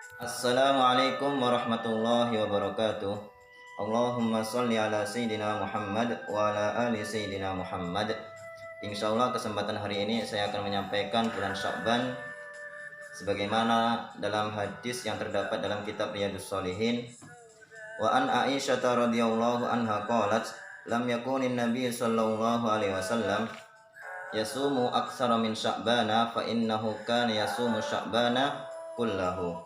Assalamualaikum warahmatullahi wabarakatuh. Allahumma sholli ala Sayyidina Muhammad wa ala ali Sayyidina Muhammad. Insyaallah kesempatan hari ini saya akan menyampaikan bulan Sya'ban sebagaimana dalam hadis yang terdapat dalam kitab Riyadhus Shalihin. Wa an Aisyah radhiyallahu anha qalat lam yakunin nabiy sallallahu alaihi wasallam yasumu aktsara min Sya'bana fa innahu kana yasumu Sya'bana kullahu.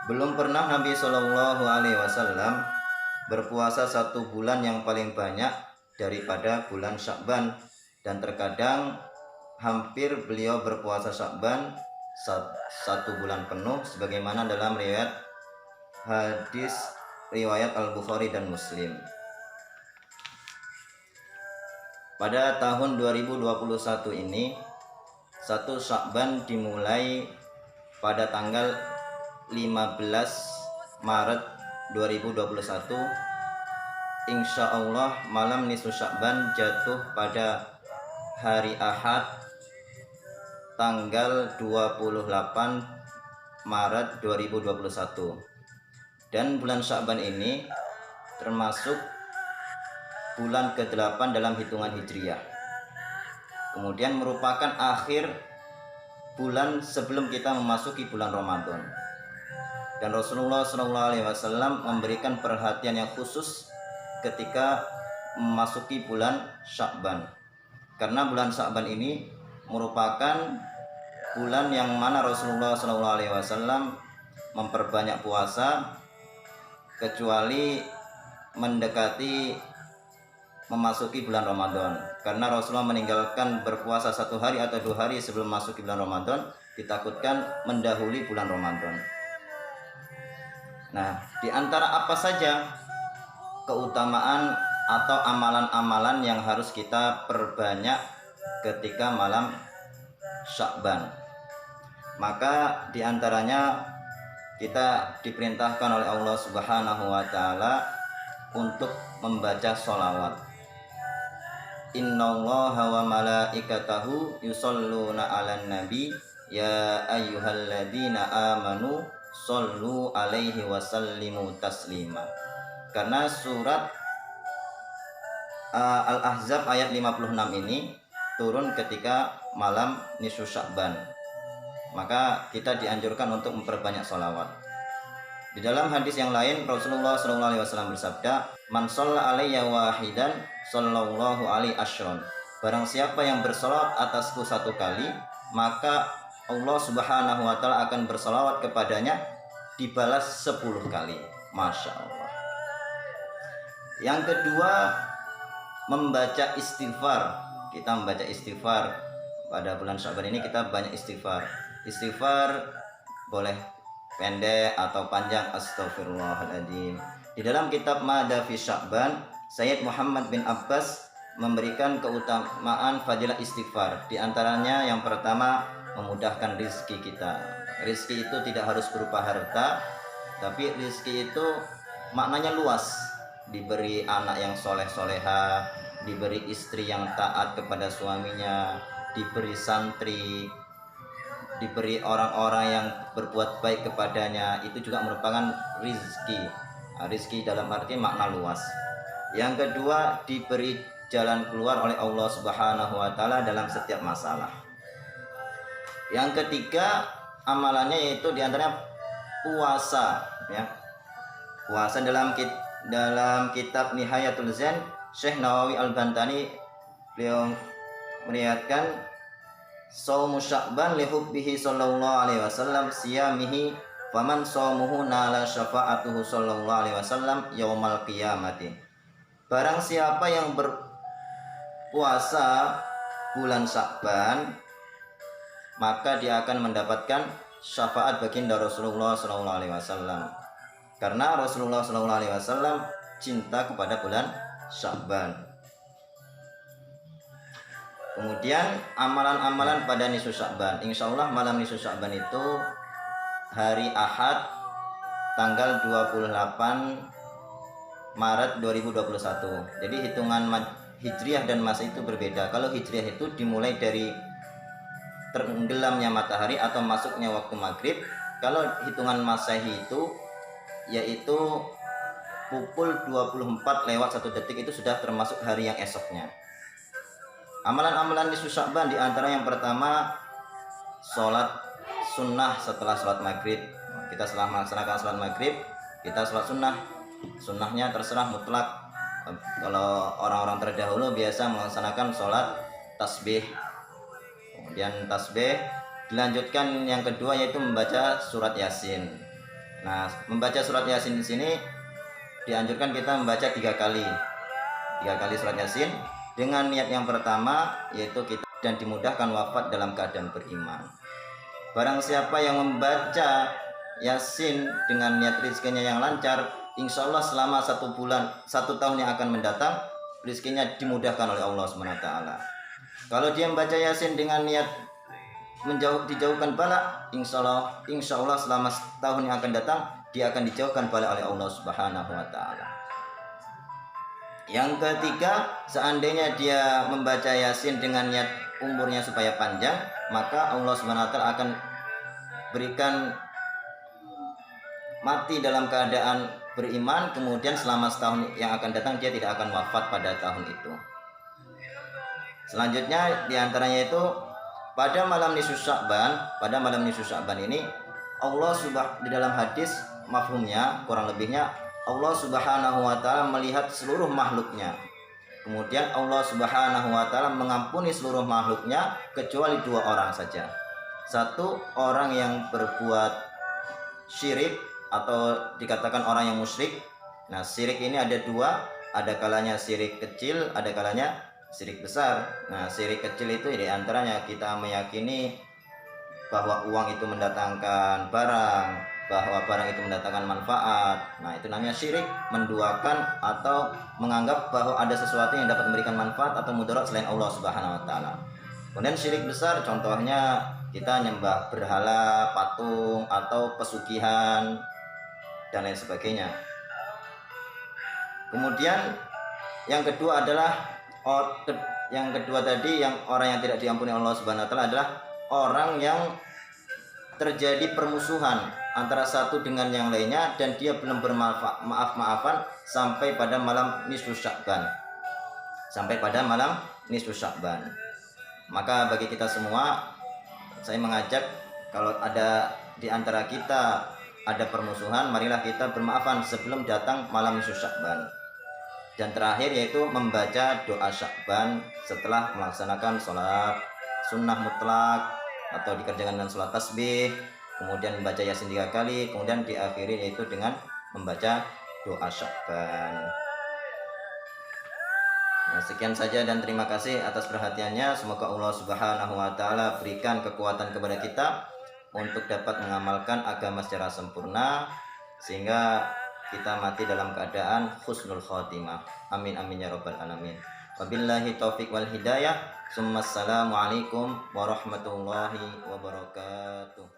Belum pernah Nabi Shallallahu Alaihi Wasallam berpuasa satu bulan yang paling banyak daripada bulan Sya'ban, dan terkadang hampir beliau berpuasa Sya'ban satu bulan penuh sebagaimana dalam hadis riwayat Al-Bukhari dan Muslim. Pada tahun 2021 ini, satu Sya'ban dimulai pada tanggal 15 Maret 2021. Insya Allah malam nisfu Sya'ban jatuh pada hari Ahad tanggal 28 Maret 2021. Dan bulan Sya'ban ini termasuk bulan ke-8 dalam hitungan Hijriah. Kemudian merupakan akhir bulan sebelum kita memasuki bulan Ramadan. Dan Rasulullah SAW memberikan perhatian yang khusus ketika memasuki bulan Sya'ban, karena bulan Sya'ban ini merupakan bulan yang mana Rasulullah SAW memperbanyak puasa, kecuali mendekati memasuki bulan Ramadan, karena Rasulullah meninggalkan berpuasa 1 hari atau 2 hari sebelum masuk bulan Ramadan, ditakutkan mendahului bulan Ramadan. Nah, di antara apa saja keutamaan atau amalan-amalan yang harus kita perbanyak ketika malam Sya'ban? Maka di antaranya kita diperintahkan oleh Allah Subhanahu wa taala untuk membaca sholawat. Innallaha wa malaikatahu yusholluna 'alan nabi ya ayyuhalladzina amanu shollu alaihi wasallimu taslima. Karena surat Al-Ahzab ayat 56 ini turun ketika malam nisfu Sya'ban, maka kita dianjurkan untuk memperbanyak sholawat. Di dalam hadis yang lain Rasulullah SAW bersabda, man sholla alayya wahidan sallallahu alaihi asyron. Barang siapa yang bersolawat atasku 1 kali, maka Allah Subhanahu wa taala akan bersolawat kepadanya dibalas 10 kali. Masya Allah. Yang kedua, membaca istighfar. Kita membaca istighfar pada bulan Sya'ban ini, kita banyak istighfar. Istighfar boleh pendek atau panjang. Astagfirullahaladzim. Di dalam kitab Mada fi Sya'ban, Sayyid Muhammad bin Abbas memberikan keutamaan fadilah istighfar. Di antaranya yang pertama, memudahkan rizki kita. Rizki itu tidak harus berupa harta, tapi rizki itu maknanya luas. Diberi anak yang soleh-soleha, diberi istri yang taat kepada suaminya, diberi santri, diberi orang-orang yang berbuat baik kepadanya. Itu juga merupakan rizki. Rizki dalam arti makna luas. Yang kedua, diberi jalan keluar oleh Allah Subhanahu wa taala dalam setiap masalah. Yang ketiga, amalannya yaitu diantaranya puasa, ya. Puasa dalam kitab Nihayatul Zen, Syekh Nawawi Al-Bantani beliau meriwayatkan, shaumu Sya'ban li hubbihi sallallahu alaihi wasallam siyamihi faman shaumuhu nala syafa'atuhu sallallahu alaihi wasallam yaumal qiyamati. Barang siapa yang berpuasa bulan Sya'ban, maka dia akan mendapatkan syafaat baginda Rasulullah SAW, karena Rasulullah SAW cinta kepada bulan Sya'ban. Kemudian amalan-amalan pada nisfu Sya'ban. Insya Allah malam nisfu Sya'ban itu hari Ahad tanggal 28 Maret 2021. Jadi hitungan Hijriah dan Masehi itu berbeda. Kalau Hijriah itu dimulai dari tenggelamnya matahari atau masuknya waktu maghrib. Kalau hitungan Masehi itu yaitu pukul 24 lewat 1 detik itu sudah termasuk hari yang esoknya. Amalan-amalan nisfu Sya'ban di antara yang pertama sholat sunnah setelah sholat maghrib. Kita setelah melaksanakan sholat maghrib, kita sholat sunnah. Sunnahnya terserah mutlak. Kalau orang-orang terdahulu biasa melaksanakan sholat tasbih. Kemudian tasbih dilanjutkan yang kedua yaitu membaca surat Yasin. Nah, membaca surat Yasin di sini dianjurkan kita membaca 3 kali. 3 kali surat Yasin dengan niat yang pertama yaitu kita dan dimudahkan wafat dalam keadaan beriman. Barang siapa yang membaca Yasin dengan niat rezekinya yang lancar, insya Allah selama 1 bulan, 1 tahun yang akan mendatang, rezekinya dimudahkan oleh Allah SWT. Kalau dia membaca Yasin dengan niat dijauhkan bala, insya Allah selama tahun yang akan datang dia akan dijauhkan bala oleh Allah Subhanahu wa taala. Yang ketiga, seandainya dia membaca Yasin dengan niat umurnya supaya panjang, maka Allah Subhanahu wa taala akan berikan mati dalam keadaan beriman, kemudian selama setahun yang akan datang dia tidak akan wafat pada tahun itu. Selanjutnya diantaranya itu pada malam nisfu Sya'ban ini Allah di dalam hadis mafhumnya kurang lebihnya Allah Subhanahu wa taala melihat seluruh makhluknya. Kemudian Allah Subhanahu wa taala mengampuni seluruh makhluknya kecuali 2 orang saja. 1 orang yang berbuat syirik atau dikatakan orang yang musyrik. Nah, syirik ini ada 2, ada kalanya syirik kecil, ada kalanya syirik besar. Nah, syirik kecil itu di antaranya kita meyakini bahwa uang itu mendatangkan barang, bahwa barang itu mendatangkan manfaat. Nah, itu namanya syirik, menduakan atau menganggap bahwa ada sesuatu yang dapat memberikan manfaat atau mudarat selain Allah Subhanahu wa taala. Kemudian syirik besar contohnya kita nyembah berhala, patung atau pesugihan dan lain sebagainya. Kemudian yang kedua tadi yang orang yang tidak diampuni Allah Subhanahu wa taala adalah orang yang terjadi permusuhan antara satu dengan yang lainnya dan dia belum bermaaf-maafan sampai pada malam nisfu Sya'ban. Maka bagi kita semua, saya mengajak kalau ada di antara kita ada permusuhan, marilah kita bermaafan sebelum datang malam nisfu Sya'ban. Dan terakhir yaitu membaca doa Sya'ban setelah melaksanakan sholat sunnah mutlak atau dikerjakan dengan sholat tasbih, kemudian membaca Yasin 3 kali, kemudian diakhiri yaitu dengan membaca doa Sya'ban. Nah, sekian saja dan terima kasih atas perhatiannya. Semoga Allah Subhanahu wa taala berikan kekuatan kepada kita untuk dapat mengamalkan agama secara sempurna sehingga kita mati dalam keadaan husnul khotimah. Amin amin ya rabbal alamin. Wabillahi taufik wal hidayah. Assalamualaikum warahmatullahi wabarakatuh.